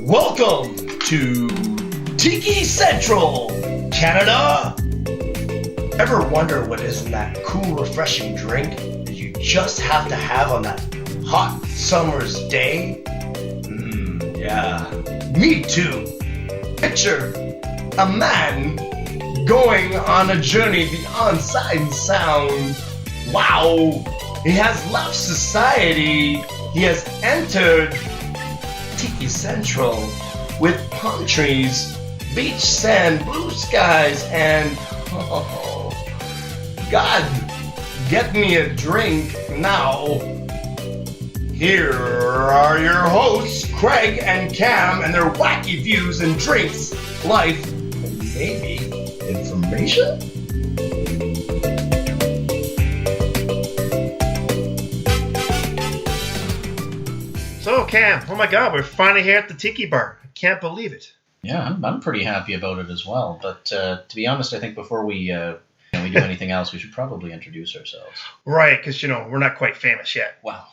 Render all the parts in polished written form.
Welcome to Tiki Central, Canada. Ever wonder what is in that cool, refreshing drink that you just have to have on that hot summer's day? Yeah, me too. Picture a man going on a journey beyond sight and sound. Wow, he has left society. He has entered Tiki Central with palm trees, beach sand, blue skies, and God, get me a drink now. Here are your hosts, Craig and Cam, and their wacky views and drinks, life, and maybe information? So, Cam, oh my God, we're finally here at the Tiki Bar. I can't believe it. Yeah, I'm pretty happy about it as well. But to be honest, I think before we do anything else, we should probably introduce ourselves. Right, because, we're not quite famous yet. Wow.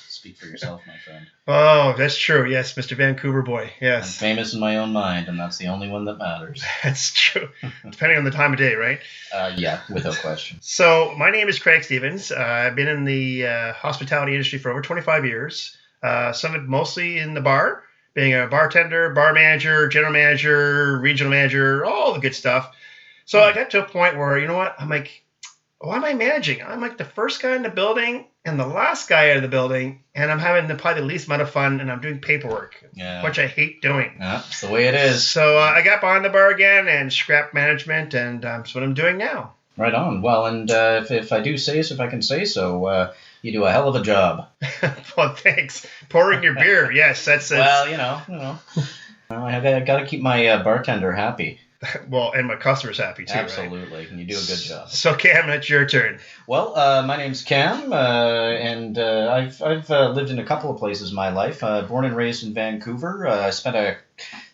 Speak for yourself, my friend. Oh, that's true. Yes, Mr. Vancouver boy. Yes. I'm famous in my own mind, and that's the only one that matters. That's true. Depending on the time of day, right? Yeah, without question. So, my name is Craig Stevens. I've been in the hospitality industry for over 25 years. Some of it mostly in the bar, being a bartender, bar manager, general manager, regional manager, all the good stuff. So I got to a point where, you know what? I'm like, why am I managing? I'm like the first guy in the building and the last guy out of the building, and I'm having probably the least amount of fun, and I'm doing paperwork, which I hate doing. Yeah, that's the way it is. So I got behind the bar again and scrapped management, and that's what I'm doing now. Right on. Well, and if I do say so, if I can say so, you do a hell of a job. Well, thanks. Pouring your beer, yes, that's. Well, you know, I got to keep my bartender happy. Well, and my customers happy too. Absolutely, right? And you do a good job. So, Cam, it's your turn. Well, my name's Cam, and I've lived in a couple of places in my life. Born and raised in Vancouver. I spent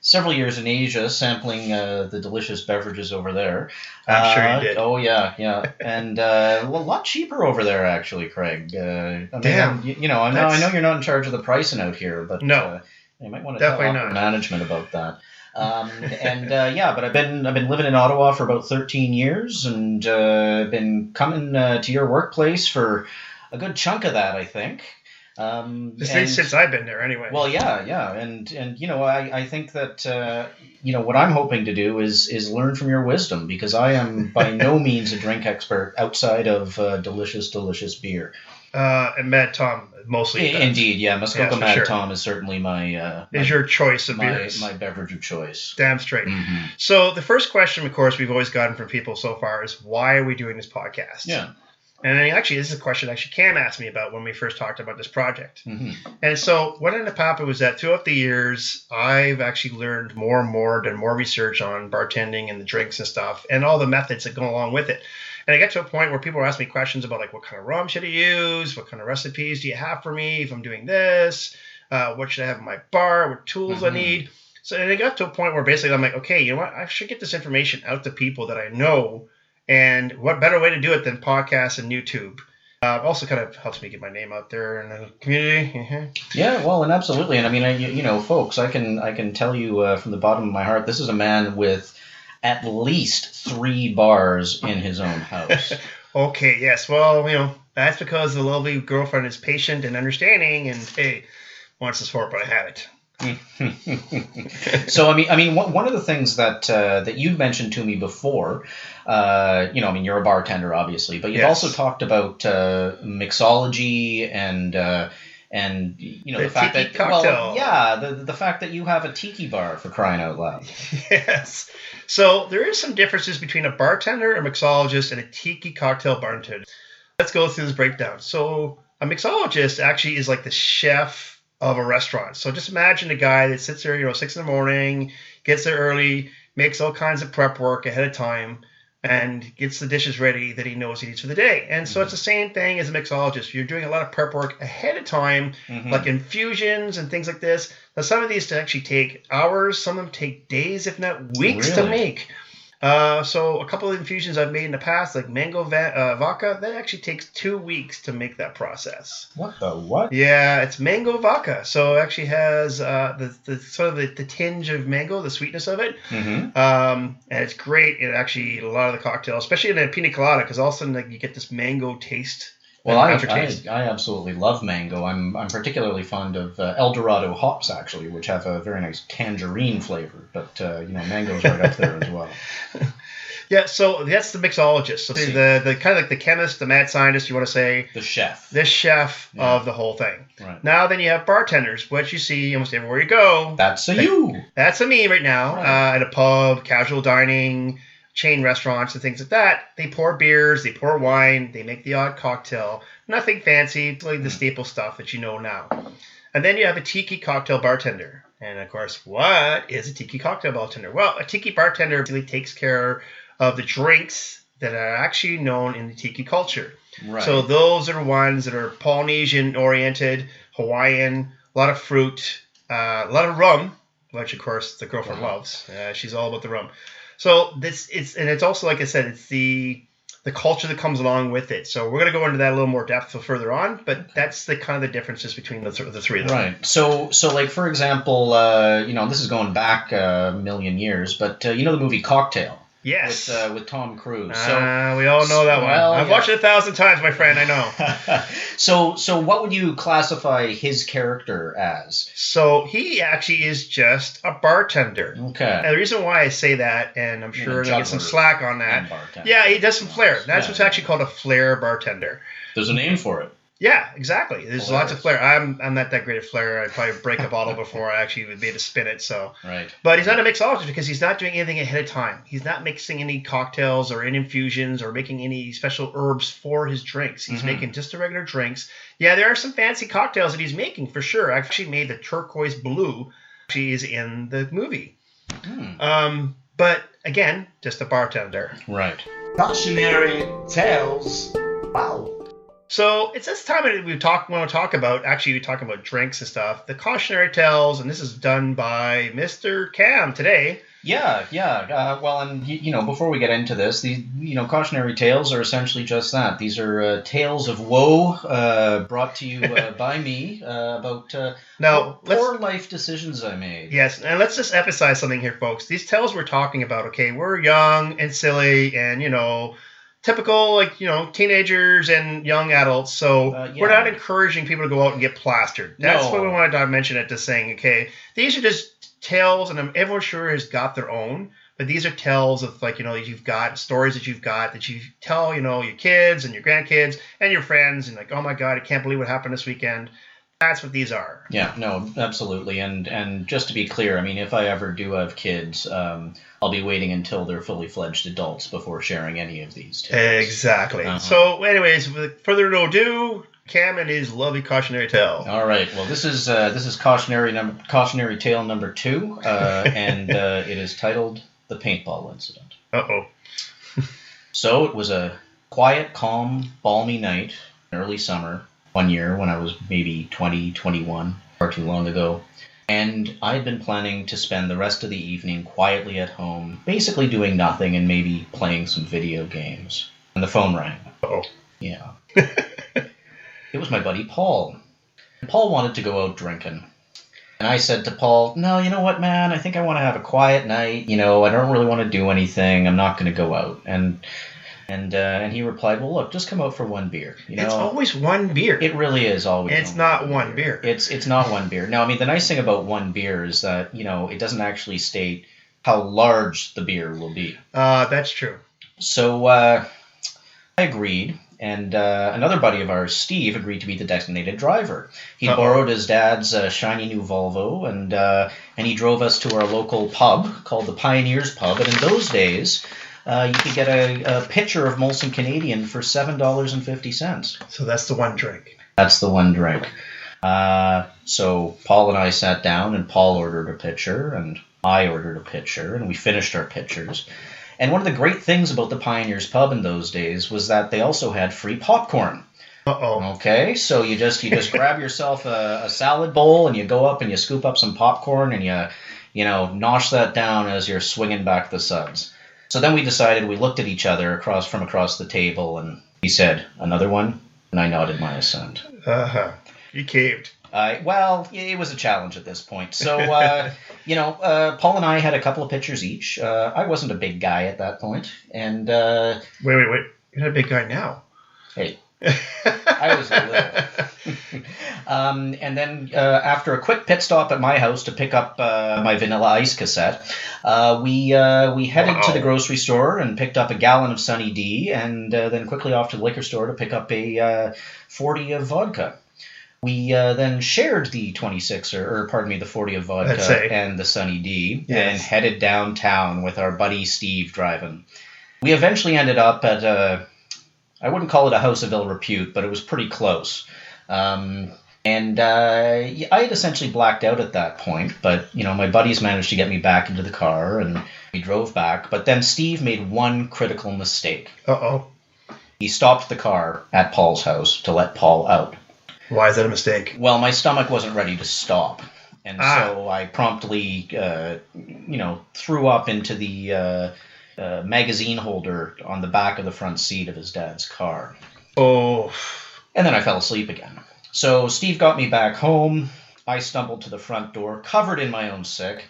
several years in Asia sampling the delicious beverages over there. I'm sure you did. Oh, yeah. And a lot cheaper over there, actually, Craig. Damn. I know you're not in charge of the pricing out here, but no, you might want to definitely tell not. management about that. But I've been living in Ottawa for about 13 years, and been coming to your workplace for a good chunk of that, I think. Since I've been there, anyway. Well, yeah, and I think that what I'm hoping to do is learn from your wisdom, because I am by no means a drink expert outside of delicious beer. And Mad Tom mostly. Indeed, yeah. Muskoka Mad sure. Tom is certainly my is your choice of beers. My beverage of choice. Damn straight. Mm-hmm. So the first question, of course, we've always gotten from people so far is, why are we doing this podcast? Yeah. And then actually, this is a question Cam asked me about when we first talked about this project. Mm-hmm. And so what ended up happening was that throughout the years, I've actually learned more and more, done more research on bartending and the drinks and stuff, and all the methods that go along with it. And I get to a point where people are asking me questions about, like, what kind of rum should I use? What kind of recipes do you have for me if I'm doing this? What should I have in my bar? What tools I need? So and I got to a point where basically I'm like, okay, you know what? I should get this information out to people that I know. And what better way to do it than podcasts and YouTube? Also kind of helps me get my name out there in the community. Mm-hmm. Yeah, well, and absolutely. And I mean, folks, I can tell you from the bottom of my heart, this is a man with at least 3 bars in his own house. Okay, yes. Well, that's because the lovely girlfriend is patient and understanding, and hey, wants the support, but I have it. So I mean, one of the things that you mentioned to me before, you're a bartender, obviously, but you've also talked about mixology and the fact tiki that cocktail. the fact that you have a tiki bar, for crying out loud. Yes. So there is some differences between a bartender, a mixologist, and a tiki cocktail bartender. Let's go through this breakdown. So a mixologist actually is like the chef of a restaurant. So just imagine a guy that sits there, 6 in the morning, gets there early, makes all kinds of prep work ahead of time, and gets the dishes ready that he knows he needs for the day. And so it's the same thing as a mixologist. You're doing a lot of prep work ahead of time, like infusions and things like this. Now, some of these actually take hours. Some of them take days, if not weeks, to make. So a couple of infusions I've made in the past, like mango vodka, that actually takes 2 weeks to make that process. What the what? Yeah, it's mango vodka. So it actually has the sort of the tinge of mango, the sweetness of it. Mm-hmm. And it's great in actually a lot of the cocktails, especially in a pina colada, because all of a sudden like, you get this mango taste. Well, I aftertaste. absolutely love mango. I'm particularly fond of El Dorado hops, actually, which have a very nice tangerine flavor. But, mango's right up there as well. Yeah, so that's the mixologist. So the kind of like the chemist, the mad scientist, you want to say. The chef. The chef of the whole thing. Right. Now then you have bartenders, which you see almost everywhere you go. That's you. That's a me right now. Right. At a pub, casual dining, chain restaurants and things like that. They pour beers, they pour wine, they make the odd cocktail. Nothing fancy, it's like the staple stuff that you know now. And then you have a tiki cocktail bartender. And of course, what is a tiki cocktail bartender? Well, a tiki bartender really takes care of the drinks that are actually known in the tiki culture. Right. So those are ones that are Polynesian oriented, Hawaiian, a lot of fruit, a lot of rum, which of course the girlfriend loves. She's all about the rum. So it's also, like I said, it's the culture that comes along with it. So we're going to go into that a little more depth further on, but that's the kind of the differences between the three of them. Right. So like for example, this is going back a million years, but you know the movie Cocktail. Yes. With Tom Cruise. We all know that one. I've watched it 1,000 times, my friend. I know. So what would you classify his character as? So he actually is just a bartender. Okay. And the reason why I say that, and I'm sure I'll get some slack on that. Yeah, he does some flair. That's what's actually called a flair bartender. There's a name for it. Yeah, exactly. There's lots of flair. I'm not that great at flair. I'd probably break a bottle before I actually would be able to spin it. So, right. But he's not a mixologist because he's not doing anything ahead of time. He's not mixing any cocktails or any infusions or making any special herbs for his drinks. He's making just the regular drinks. Yeah, there are some fancy cocktails that he's making for sure. I actually made the turquoise blue. She is in the movie. But again, just a bartender. Right. Cautionary tales. Wow. So it's this time that we want to talk about, actually we're talking about drinks and stuff, the cautionary tales, and this is done by Mr. Cam today. Yeah. Before we get into this, the cautionary tales are essentially just that. These are tales of woe brought to you by me about poor life decisions I made. Yes, and let's just emphasize something here, folks. These tales we're talking about, okay, we're young and silly and, typical, teenagers and young adults. So we're not encouraging people to go out and get plastered. That's what we wanted to mention at this saying, okay? These are just tales, and everyone sure has got their own, but these are tales of, you've got stories that you've got that you tell, your kids and your grandkids and your friends, and oh my God, I can't believe what happened this weekend. That's what these are. Yeah, no, absolutely. And just to be clear, if I ever do have kids, I'll be waiting until they're fully fledged adults before sharing any of these tales. Exactly. So anyways, with further ado, Cam and his lovely cautionary tale. All right. Well, this is cautionary tale number 2, and it is titled The Paintball Incident. Uh-oh. So it was a quiet, calm, balmy night, early summer, one year when I was maybe 20, 21, far too long ago. And I had been planning to spend the rest of the evening quietly at home, basically doing nothing and maybe playing some video games. And the phone rang. Uh-oh. Yeah. It was my buddy Paul. Paul wanted to go out drinking. And I said to Paul, no, you know what, man? I think I want to have a quiet night. I don't really want to do anything. I'm not going to go out. And he replied, well, look, just come out for one beer. It's always one beer. It really is always. It's not one beer. It's not one beer. Now, the nice thing about one beer is that, it doesn't actually state how large the beer will be. That's true. So I agreed. And another buddy of ours, Steve, agreed to be the designated driver. He borrowed his dad's shiny new Volvo, and he drove us to our local pub called the Pioneers Pub. And in those days, you could get a pitcher of Molson Canadian for $7.50. So that's the one drink. That's the one drink. So Paul and I sat down, and Paul ordered a pitcher, and I ordered a pitcher, and we finished our pitchers. And one of the great things about the Pioneers Pub in those days was that they also had free popcorn. Uh-oh. Okay, so you just grab yourself a salad bowl, and you go up and you scoop up some popcorn, and you nosh that down as you're swinging back the suds. So then we decided, we looked at each other from across the table, and he said, "Another one?" And I nodded my assent. Uh-huh. You caved. Well, it was a challenge at this point. So, Paul and I had a couple of pitchers each. I wasn't a big guy at that point. And Wait. You're not a big guy now. Hey, I was a little. And then after a quick pit stop at my house to pick up my Vanilla Ice cassette, we headed to the grocery store and picked up a gallon of Sunny D, and then quickly off to the liquor store to pick up a 40 of vodka. We then shared the 26, or pardon me, the 40 of vodka and the Sunny D, and headed downtown with our buddy Steve driving. We eventually ended up at I wouldn't call it a house of ill repute, but it was pretty close. I had essentially blacked out at that point, but my buddies managed to get me back into the car, and we drove back. But then Steve made one critical mistake. Uh-oh. He stopped the car at Paul's house to let Paul out. Why is that a mistake? Well, my stomach wasn't ready to stop, and so I promptly, threw up into the magazine holder on the back of the front seat of his dad's car. Oh. And then I fell asleep again. So Steve got me back home. I stumbled to the front door, covered in my own sick,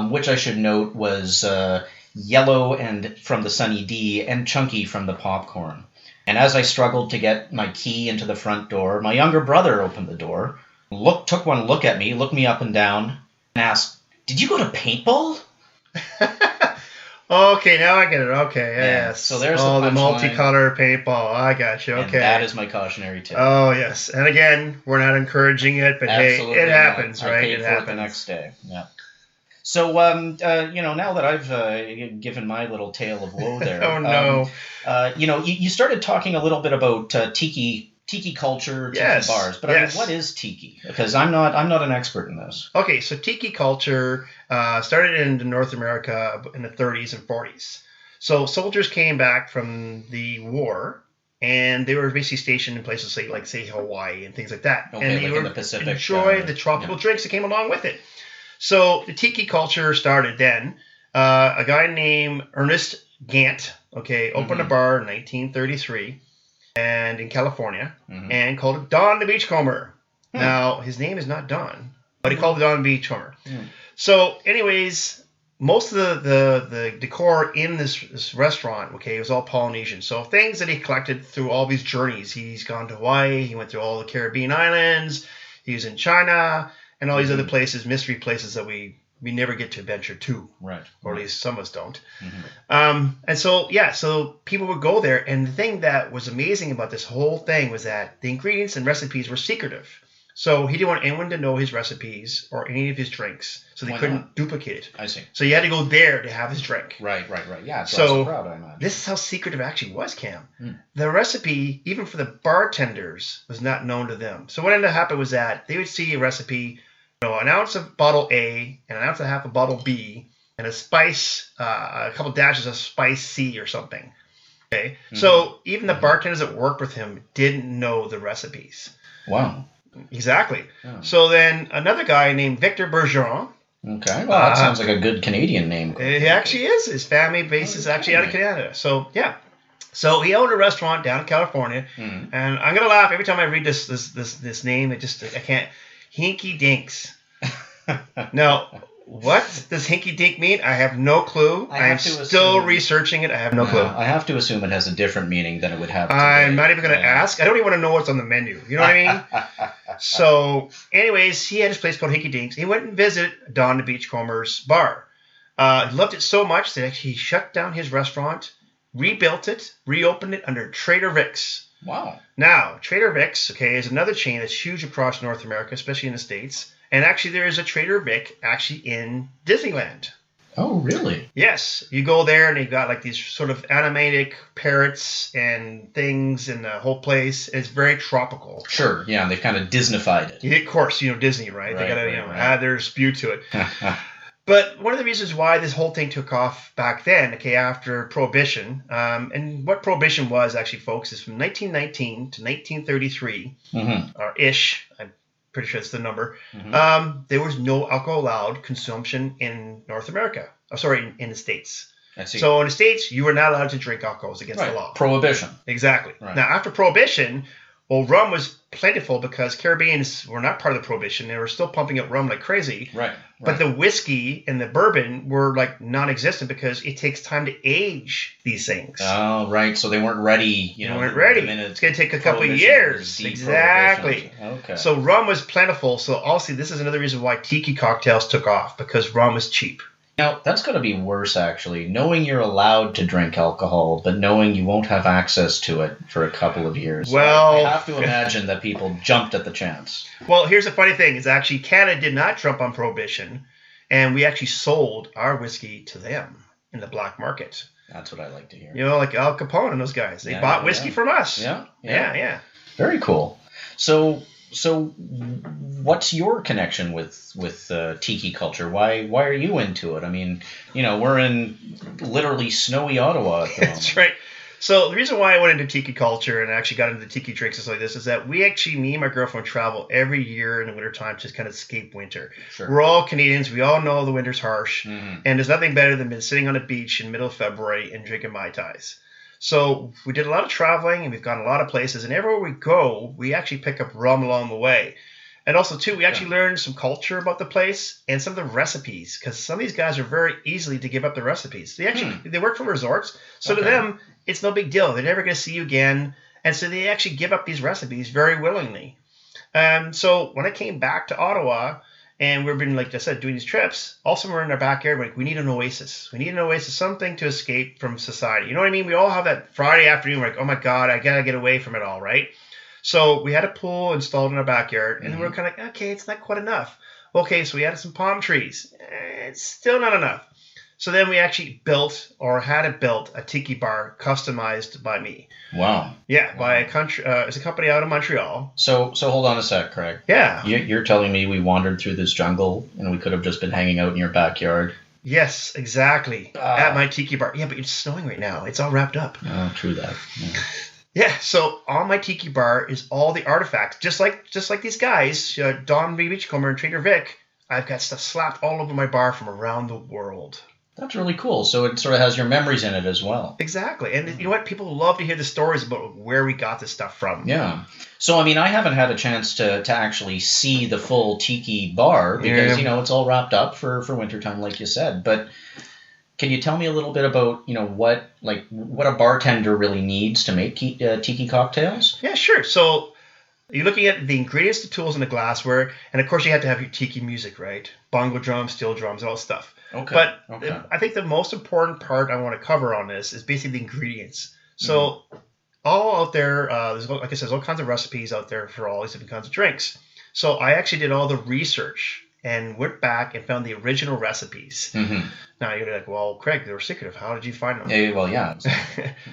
which I should note was yellow and from the Sunny D and chunky from the popcorn. And as I struggled to get my key into the front door, my younger brother opened the door, took one look at me, looked me up and down, and asked, "Did you go to paintball?" Okay, now I get it. Okay, yes. So there's the multicolor paintball. I got you. Okay. And that is my cautionary tale. Oh, yes. And again, we're not encouraging it, but Absolutely hey, it happens, not. right? I paid for it the next day. Yeah. So, now that I've given my little tale of woe there. Oh, no. You started talking a little bit about Tiki culture, Tiki bars. But I mean, what is Tiki? Because I'm not an expert in this. Okay, so Tiki culture started in North America in the 30s and 40s. So soldiers came back from the war, and they were basically stationed in places like say Hawaii and things like that. Okay, and they like were in the Pacific. Enjoy the tropical drinks that came along with it. So the Tiki culture started then. A guy named Ernest Gant, opened a bar in 1933 and in California, and called it Don the Beachcomber. Now, his name is not Don, but he called it Don the Beachcomber. So anyways, most of the decor in this restaurant, was all Polynesian. So things that he collected through all these journeys. He's gone to Hawaii, he went through all the Caribbean islands, he was in China, and all these other places, mystery places that we never get to venture to. Right. Or at least some of us don't. And so people would go there, and the thing that was amazing about this whole thing was that the ingredients and recipes were secretive. So he didn't want anyone to know his recipes or any of his drinks, so they couldn't duplicate it. I see. So you had to go there to have his drink. Right. Yeah, so proud, I imagine. This is how secretive it actually was, Cam. The recipe, even for the bartenders, was not known to them. So what ended up happening was that they would see a recipe, an ounce of bottle A and an ounce and a half of bottle B, and a spice, a couple dashes of spice C or something. Okay, so even the bartenders that worked with him didn't know the recipes. Wow. Exactly. Yeah. So then another guy named Victor Bergeron. Okay, well, that sounds like a good Canadian name. He actually is. His family base is actually out of Canada. So, yeah. So he owned a restaurant down in California, and I'm gonna laugh every time I read this name. I can't. Hinky Dinks. Now, what does Hinky Dink mean? I have no clue. I am still researching it. I have no clue. I have to assume it has a different meaning than it would have today. I'm not even going to ask. I don't even want to know what's on the menu. You know what I mean? So, anyways, he had his place called Hinky Dinks. He went and visited Don the Beachcomber's bar. He loved it so much that he shut down his restaurant, rebuilt it, reopened it under Trader Vic's. Wow. Now, Trader Vic's, is another chain that's huge across North America, especially in the States. And actually, there is a Trader Vic actually in Disneyland. Oh, really? Yes. You go there, and they've got like these sort of animatic parrots and things in the whole place. It's very tropical. Sure. Yeah, they've kind of Disneyfied it. Yeah, of course, Disney, right? They got to, add their spew to it. But one of the reasons why this whole thing took off back then, after Prohibition, and what Prohibition was actually, folks, is from 1919 to 1933, or ish. I'm pretty sure that's the number. There was no alcohol allowed consumption in North America. In the States. I see. So in the States, you were not allowed to drink alcohol. It was against the law. Prohibition. Exactly. Right. Now, after Prohibition, well, rum was plentiful because Caribbeans were not part of the Prohibition. They were still pumping out rum like crazy. Right. But the whiskey and the bourbon were like non-existent because it takes time to age these things. Oh, right. So they weren't ready. They weren't ready. It's going to take a couple of years. Exactly. Okay. So rum was plentiful. So obviously this is another reason why tiki cocktails took off, because rum was cheap. Now, that's going to be worse, actually. Knowing you're allowed to drink alcohol, but knowing you won't have access to it for a couple of years. Well, I have to imagine that people jumped at the chance. Well, here's the funny thing. Is actually Canada did not jump on Prohibition, and we actually sold our whiskey to them in the black market. That's what I like to hear. You know, like Al Capone and those guys. They bought whiskey from us. Yeah. Very cool. So what's your connection with tiki culture? Why are you into it? I mean, we're in literally snowy Ottawa at the moment. That's right. So the reason why I went into tiki culture and actually got into tiki drinks and stuff like this is that me and my girlfriend travel every year in the wintertime to kind of escape winter. Sure. We're all Canadians. We all know the winter's harsh. Mm-hmm. And there's nothing better than sitting on a beach in the middle of February and drinking Mai Tais. So we did a lot of traveling, and we've gone a lot of places. And everywhere we go, we actually pick up rum along the way. And also, too, we actually learned some culture about the place and some of the recipes, because some of these guys are very easily to give up the recipes. They work for resorts, so to them, it's no big deal. They're never going to see you again. And so they actually give up these recipes very willingly. So when I came back to Ottawa, and we've been, like I said, doing these trips, also we're in our backyard, like, we need an oasis. We need an oasis, something to escape from society. You know what I mean? We all have that Friday afternoon, we're like, oh my God, I got to get away from it all, right? So we had a pool installed in our backyard, and we were kind of like, okay, it's not quite enough. Okay, so we added some palm trees. It's still not enough. So then we actually had it built, a tiki bar customized by me. Wow. Yeah, by it's a company out of Montreal. So hold on a sec, Craig. Yeah. You're telling me we wandered through this jungle and we could have just been hanging out in your backyard? Yes, exactly. At my tiki bar. Yeah, but it's snowing right now. It's all wrapped up. Oh, true that. Yeah, so on my tiki bar is all the artifacts. Just like these guys, Don Beachcomber and Trader Vic, I've got stuff slapped all over my bar from around the world. That's really cool. So it sort of has your memories in it as well. Exactly. And you know what? People love to hear the stories about where we got this stuff from. Yeah. So, I mean, I haven't had a chance to actually see the full tiki bar because, it's all wrapped up for wintertime, like you said. But can you tell me a little bit about, what a bartender really needs to make tiki cocktails? Yeah, sure. So you're looking at the ingredients, the tools, and the glassware. And, of course, you have to have your tiki music, right? Bongo drums, steel drums, all that stuff. Okay. But I think the most important part I want to cover on this is basically the ingredients. So all out there, there's, like I said, there's all kinds of recipes out there for all these different kinds of drinks. So I actually did all the research and went back and found the original recipes. Mm-hmm. Now you're like, well, Craig, they were secretive. How did you find them? Yeah.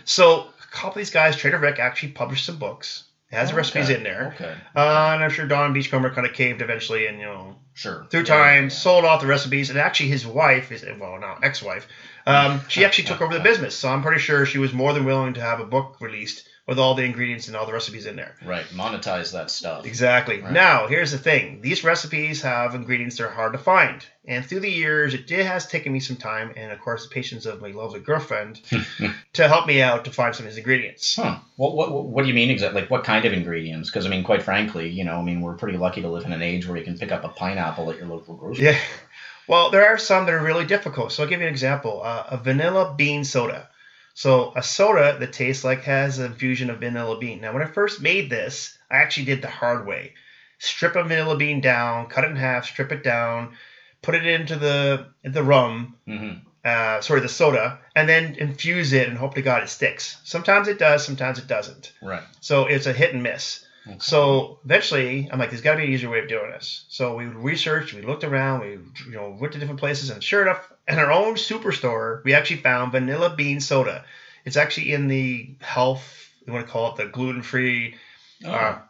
So a couple of these guys, Trader Vic, actually published some books. It has the recipes in there. Okay. And I'm sure Don Beachcomber kind of caved eventually and, sure. through time, sold off the recipes. And actually his wife, now ex-wife, she actually took over the business. So I'm pretty sure she was more than willing to have a book released with all the ingredients and all the recipes in there. Right. Monetize that stuff. Exactly. Right. Now, here's the thing. These recipes have ingredients that are hard to find. And through the years, it has taken me some time and, of course, the patience of my lovely girlfriend to help me out to find some of these ingredients. Huh. What do you mean exactly? Like, what kind of ingredients? Because, quite frankly, we're pretty lucky to live in an age where you can pick up a pineapple at your local grocery store. Yeah. Well, there are some that are really difficult. So I'll give you an example. A vanilla bean soda. So a soda that tastes like has an infusion of vanilla bean. Now, when I first made this, I actually did the hard way. Strip a vanilla bean down, cut it in half, strip it down, put it into the rum, the soda, and then infuse it and hope to God it sticks. Sometimes it does, sometimes it doesn't. Right. So it's a hit and miss. Okay. So eventually, I'm like, there's got to be an easier way of doing this. So we researched, we looked around, we went to different places, and sure enough, in our own superstore, we actually found vanilla bean soda. It's actually in the health, you want to call it the gluten-free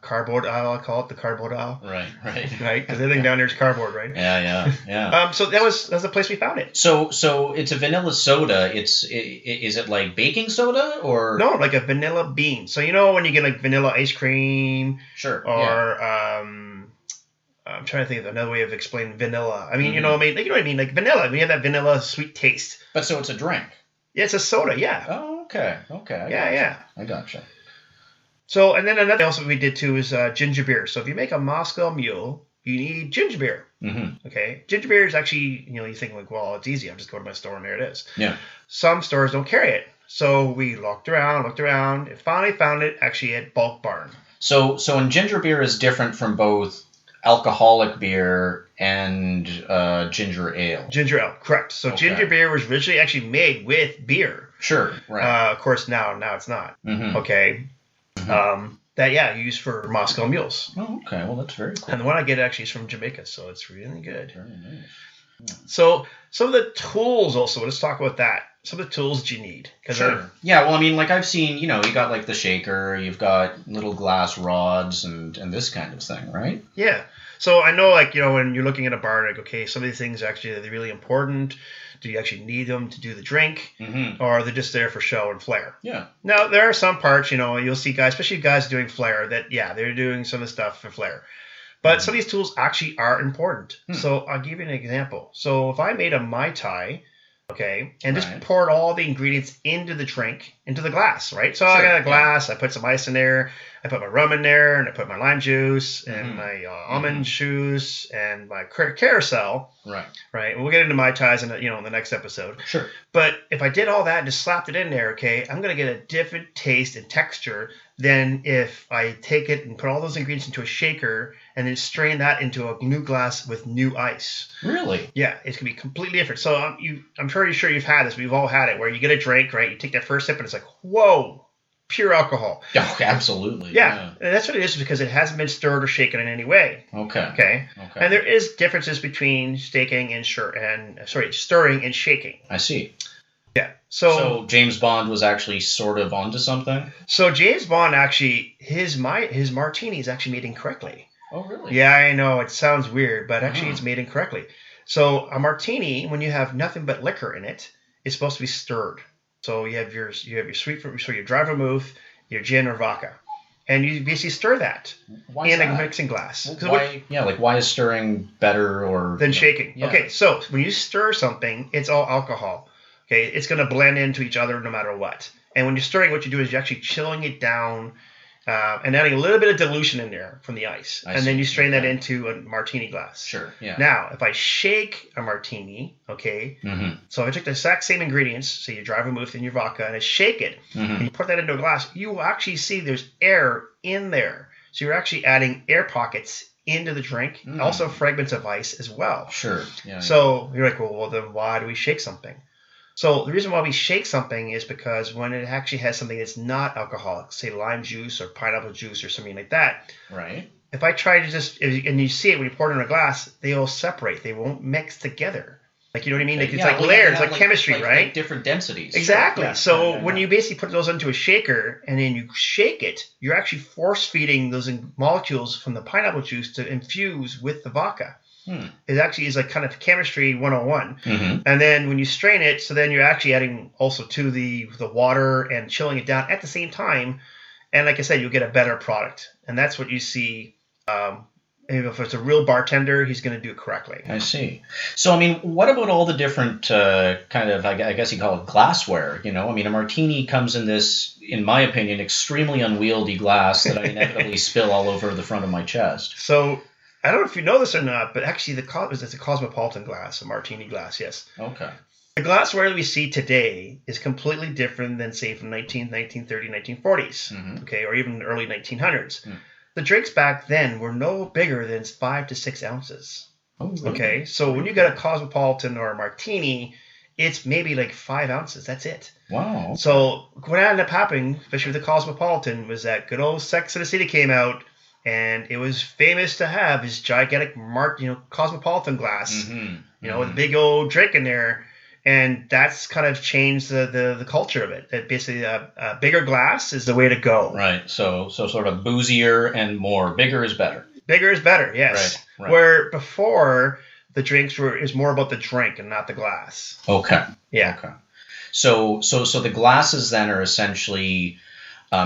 cardboard aisle. I call it the cardboard aisle. Right. Right, because everything down there is cardboard, right? Yeah. So that's the place we found it. So it's a vanilla soda. Is it like baking soda or no? Like a vanilla bean. So when you get like vanilla ice cream, sure, or I'm trying to think of another way of explaining vanilla. You know what I mean? Like vanilla. We have that vanilla sweet taste. But so it's a drink. Yeah, it's a soda. Yeah. Oh, okay. Okay. I gotcha. So, and then another else we did too is ginger beer. So if you make a Moscow Mule, you need ginger beer. Mm-hmm. Okay. Ginger beer is actually, you think like, well, it's easy. I'm just going to my store and there it is. Yeah. Some stores don't carry it. So we looked around, and finally found it actually at Bulk Barn. So ginger beer is different from both alcoholic beer and ginger ale. Ginger ale, correct. So ginger beer was originally actually made with beer. Sure, right. Of course, now it's not. Mm-hmm. Okay. Mm-hmm. Used for Moscow Mules. Oh, okay. Well, that's very cool. And the one I get actually is from Jamaica, so it's really good. Very nice. Yeah. So some of the tools also, let's talk about that. Some of the tools that you need. Sure. Yeah, well, I mean, like I've seen, you got like the shaker, you've got little glass rods and this kind of thing, right? Yeah. So I know, like, when you're looking at a bar, like, okay, some of these things actually are they really important? Do you actually need them to do the drink? Mm-hmm. Or are they just there for show and flair? Yeah. Now, there are some parts, you'll see guys, especially guys doing flair, that, yeah, they're doing some of the stuff for flair. But some of these tools actually are important. So I'll give you an example. So if I made a Mai Tai, okay, and just poured all the ingredients into the drink, into the glass, right? So I got a glass, I put some ice in there, I put my rum in there, and I put my lime juice, and my almond juice, and my carousel. Right. We'll get into Mai Tais in the next episode. Sure. But if I did all that and just slapped it in there, okay, I'm going to get a different taste and texture than if I take it and put all those ingredients into a shaker and then strain that into a new glass with new ice. Really? Yeah, it's going to be completely different. So I'm pretty sure you've had this. We've all had it where you get a drink, right? You take that first sip and it's like, whoa, pure alcohol. Oh, absolutely. Yeah. And that's what it is because it hasn't been stirred or shaken in any way. Okay. And there is differences between stirring and shaking. I see. Yeah. So James Bond was actually sort of onto something? So James Bond actually, his martini is actually made incorrectly. Oh, really? Yeah, I know. It sounds weird, but actually it's made incorrectly. So a martini, when you have nothing but liquor in it, is supposed to be stirred. So you have your sweet fruit, so your dry vermouth, your gin or vodka. And you basically stir that in a mixing glass. Why is stirring better than shaking? Yeah. Okay, so when you stir something, it's all alcohol. Okay, it's going to blend into each other no matter what. And when you're stirring, what you do is you're actually chilling it down and adding a little bit of dilution in there from the ice. Then you strain that into a martini glass. Sure, yeah. Now, if I shake a martini, okay, so if I took the exact same ingredients, say your dry vermouth and your vodka, and I shake it, and you put that into a glass, you will actually see there's air in there. So you're actually adding air pockets into the drink, also fragments of ice as well. Sure. Yeah. So you're like, well, then why do we shake something? So the reason why we shake something is because when it actually has something that's not alcoholic, say lime juice or pineapple juice or something like that. Right. If I try to and you see it when you pour it in a glass, they all separate. They won't mix together. Like, you know what I mean? Like, it's like layers, like chemistry, right? Like different densities. Exactly. Sure. Yeah. So when you basically put those into a shaker and then you shake it, you're actually force feeding those molecules from the pineapple juice to infuse with the vodka. It actually is like kind of chemistry 101. And then when you strain it, so then you're actually adding also to the water and chilling it down at the same time. And like I said, you'll get a better product. And that's what you see. If it's a real bartender, he's going to do it correctly. I see. So, I mean, what about all the different kind of, I guess you call it glassware, I mean, a martini comes in this, in my opinion, extremely unwieldy glass that I inevitably spill all over the front of my chest. So I don't know if you know this or not, but actually it's a cosmopolitan glass, a martini glass, yes. Okay. The glassware that we see today is completely different than, say, from 1930, 1940s, okay, or even the early 1900s. The drinks back then were no bigger than 5 to 6 ounces. Oh, really? Okay, so when you get a cosmopolitan or a martini, it's maybe like 5 ounces. That's it. Wow. So what ended up happening, especially with the cosmopolitan, was that good old Sex and the City came out, and it was famous to have this gigantic cosmopolitan glass, with a big old drink in there. And that's kind of changed the culture of it. That basically a bigger glass is the way to go. Right. So sort of boozier and more. Bigger is better. Bigger is better, yes. Right. Where before the drinks is more about the drink and not the glass. Okay. Yeah. Okay. So the glasses then are essentially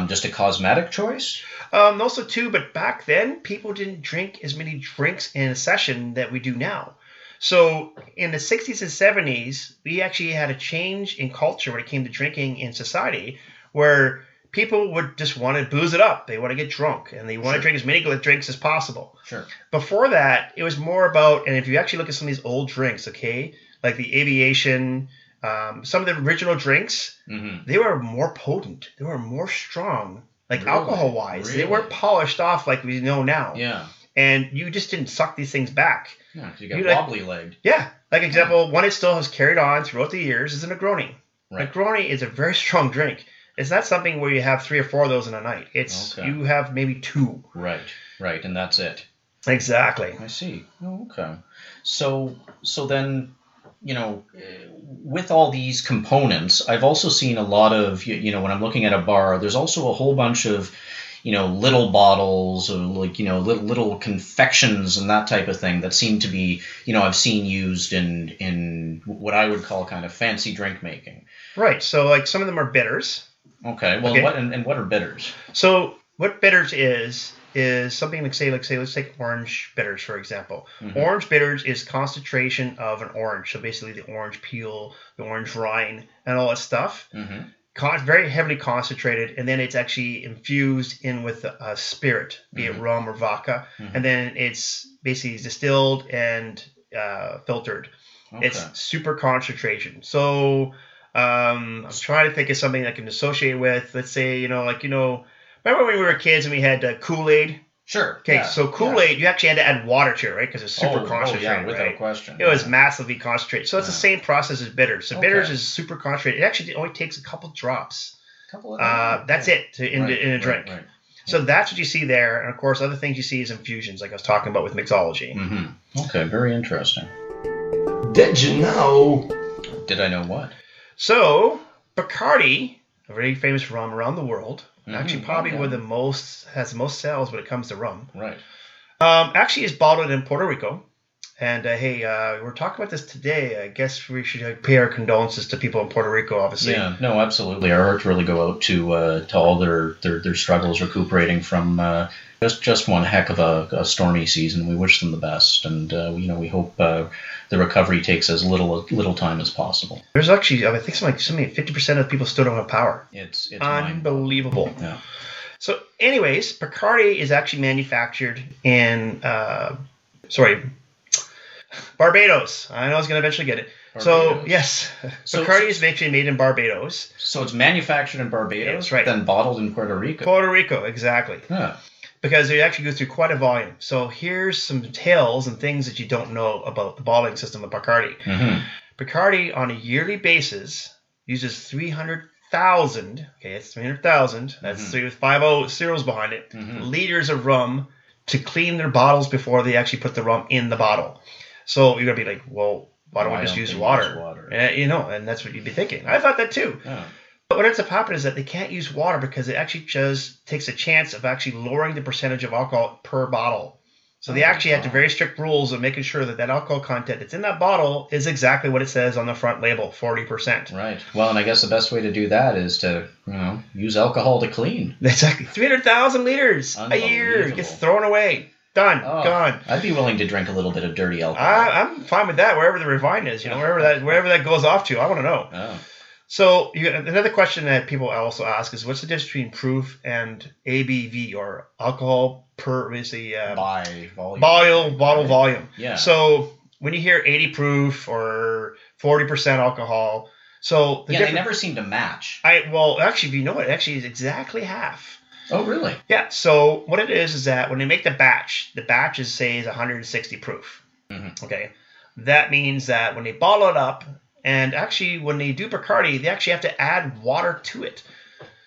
just a cosmetic choice? Also too, but back then people didn't drink as many drinks in a session that we do now. So in the 60s and 70s, we actually had a change in culture when it came to drinking in society, where people would just want to booze it up. They want to get drunk, and they want to drink as many drinks as possible. Sure. Before that, it was more about, and if you actually look at some of these old drinks, okay, like the Aviation, some of the original drinks, they were more potent. They were more strong, like alcohol-wise. They weren't polished off like we know now. Yeah. And you just didn't suck these things back. Yeah, you got wobbly-legged. Yeah. Like example, one it still has carried on throughout the years is a Negroni. Right. Negroni is a very strong drink. It's not something where you have 3 or 4 of those in a night. It's you have maybe 2. Right, and that's it. Exactly. I see. Oh, okay. So then, with all these components, I've also seen a lot of, when I'm looking at a bar, there's also a whole bunch of, little bottles or like, little confections and that type of thing that seem to be, I've seen used in what I would call kind of fancy drink making. Right. So like some of them are bitters. Okay. Well, what are bitters? So what bitters is something like say let's take orange bitters for example. Orange bitters is concentration of an orange. So basically the orange peel, the orange rind, and all that stuff. Very heavily concentrated, and then it's actually infused in with a spirit, be it rum or vodka, and then it's basically distilled and filtered. Okay. It's super concentration. So I'm trying to think of something I can associate with. Let's say, remember when we were kids and we had Kool-Aid? Sure. Okay, so Kool-Aid, you actually had to add water to it, right? Because it's super concentrated, without question. It was massively concentrated. So it's the same process as bitters. So bitters is super concentrated. It actually only takes a couple drops. That's it in a drink. Right. So that's what you see there. And, of course, other things you see is infusions, like I was talking about with mixology. Okay, very interesting. Did you know? Did I know what? So Bacardi, a very famous rum around the world, actually probably has the most sales when it comes to rum. Right. Actually is bottled in Puerto Rico. And hey, we're talking about this today. I guess we should pay our condolences to people in Puerto Rico, obviously. Yeah, no, absolutely. Our hearts really go out to all their struggles recuperating from just one heck of a stormy season. We wish them the best, and we hope the recovery takes as little time as possible. There's actually, I think something 50% of people still don't have power. It's unbelievable. Yeah. So, anyways, Bacardi is actually manufactured in Barbados. I know I was going to eventually get it. Barbados. So, yes, Bacardi is actually made in Barbados. So it's manufactured in Barbados, that's right. Then bottled in Puerto Rico. Puerto Rico, exactly. Yeah. Because they actually go through quite a volume. So here's some tales and things that you don't know about the bottling system of Bacardi. Bacardi, on a yearly basis, uses 300,000, it's 300,000, that's 3 with 5 zeros behind it, liters of rum to clean their bottles before they actually put the rum in the bottle. So you're going to be like, well, why don't we just use water? And that's what you'd be thinking. I thought that too. Yeah. But what ends up happening is that they can't use water because it actually just takes a chance of actually lowering the percentage of alcohol per bottle. So they actually have very strict rules of making sure that alcohol content that's in that bottle is exactly what it says on the front label, 40%. Right. Well, and I guess the best way to do that is to, use alcohol to clean. Exactly. 300,000 liters a year gets thrown away. Done. Gone. I'd be willing to drink a little bit of dirty alcohol. I'm fine with that, wherever the refine is, wherever that goes off to. I want to know. Oh. So another question that people also ask is, what's the difference between proof and ABV, or alcohol per by volume, bottle volume? Yeah. So when you hear 80 proof or 40% alcohol, so they never seem to match. Actually, if you know it, actually is exactly half. Oh, really? Yeah. So what it is that when they make the batch is say is 160 proof. Okay. That means that when they bottle it up. And actually, when they do Bacardi, they actually have to add water to it.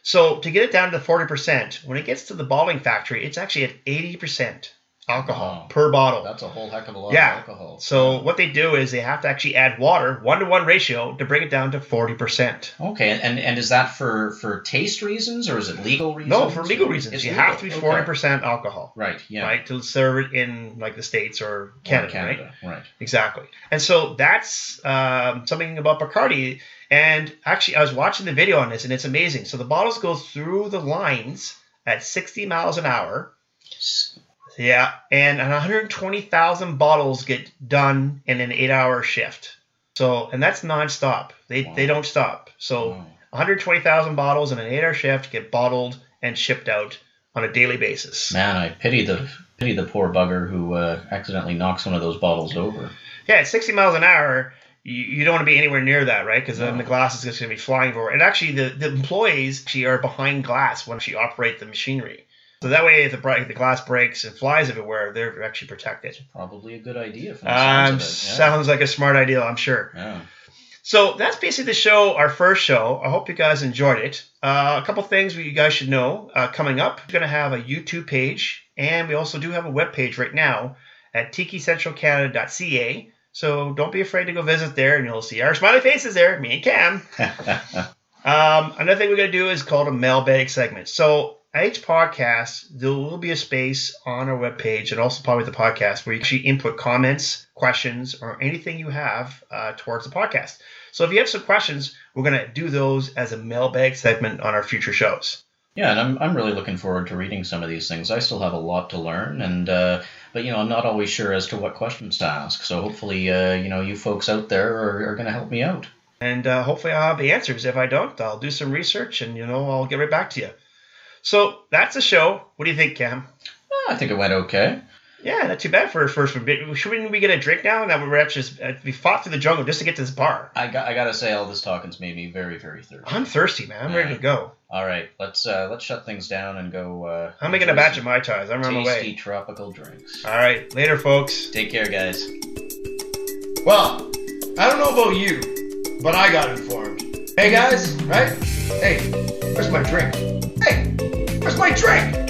So to get it down to 40%, when it gets to the bottling factory, it's actually at 80% alcohol per bottle. That's a whole heck of a lot of alcohol. So what they do is they have to actually add water, 1-to-1 ratio, to bring it down to 40%. Okay, and is that for taste reasons, or is it legal reasons? No, for legal reasons. You have to be 40% alcohol. Right, yeah. Right, to serve it in like the States or Canada. Right. Exactly. And so that's something about Bacardi. And actually, I was watching the video on this, and it's amazing. So the bottles go through the lines at 60 miles an hour. Yeah, and 120,000 bottles get done in an 8-hour shift. So, and that's nonstop. They don't stop. So, 120,000 bottles in an 8-hour shift get bottled and shipped out on a daily basis. Man, I pity the poor bugger who accidentally knocks one of those bottles over. Yeah, at 60 miles an hour, you don't want to be anywhere near that, right? Because then the glass is just going to be flying over. And actually, the employees actually are behind glass when you operate the machinery. So that way, if the glass breaks and flies everywhere, they're actually protected. Probably a good idea. From the sounds of it. Yeah. Sounds like a smart idea, I'm sure. Yeah. So that's basically the show, our first show. I hope you guys enjoyed it. A couple things you guys should know coming up. We're going to have a YouTube page, and we also do have a web page right now at tikicentralcanada.ca. So don't be afraid to go visit there, and you'll see our smiley faces there, me and Cam. Another thing we're going to do is called a mailbag segment. So at each podcast, there will be a space on our webpage and also probably the podcast where you actually input comments, questions, or anything you have towards the podcast. So if you have some questions, we're going to do those as a mailbag segment on our future shows. Yeah, and I'm really looking forward to reading some of these things. I still have a lot to learn, and but I'm not always sure as to what questions to ask. So hopefully, you folks out there are going to help me out. And hopefully I'll have the answers. If I don't, I'll do some research, and I'll get right back to you. So that's the show. What do you think, Cam? I think it went okay. Yeah, not too bad for a first one. Shouldn't we get a drink now? Now we fought through the jungle just to get to this bar. I gotta say, all this talking's made me very, very thirsty. I'm thirsty, man. I'm ready to go. All right, let's shut things down and go. I'm making a batch of Mai Tais. I'm on my way. Tasty tropical drinks. All right, later, folks. Take care, guys. Well, I don't know about you, but I got informed. Hey guys, right? Hey, where's my drink? Hey, where's my drink?